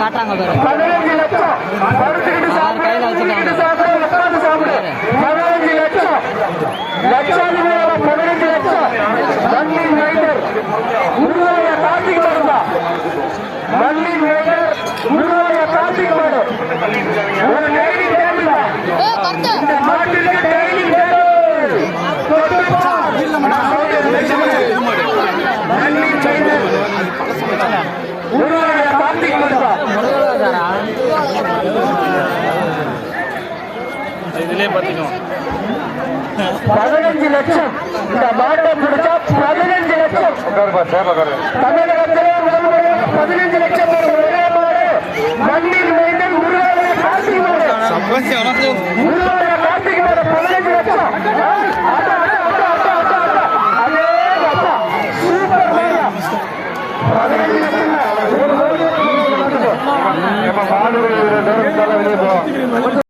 காட்டாங்க கையில வச்சுக்காங்க இதுலயே பாத்தீங்கன்னா 15 லட்சம் இந்த மாட்டை முடிச்சா 15 லட்சம் தமிழகத்திலே 15 லட்சம் ஒரே மாடு மண்ணில் மைந்தன் முருகனுடைய கார்த்திகை மாடு முருகனுடைய கார்த்திகை மாடு 15 லட்சம் அதே சூப்பர் 15 லட்சம்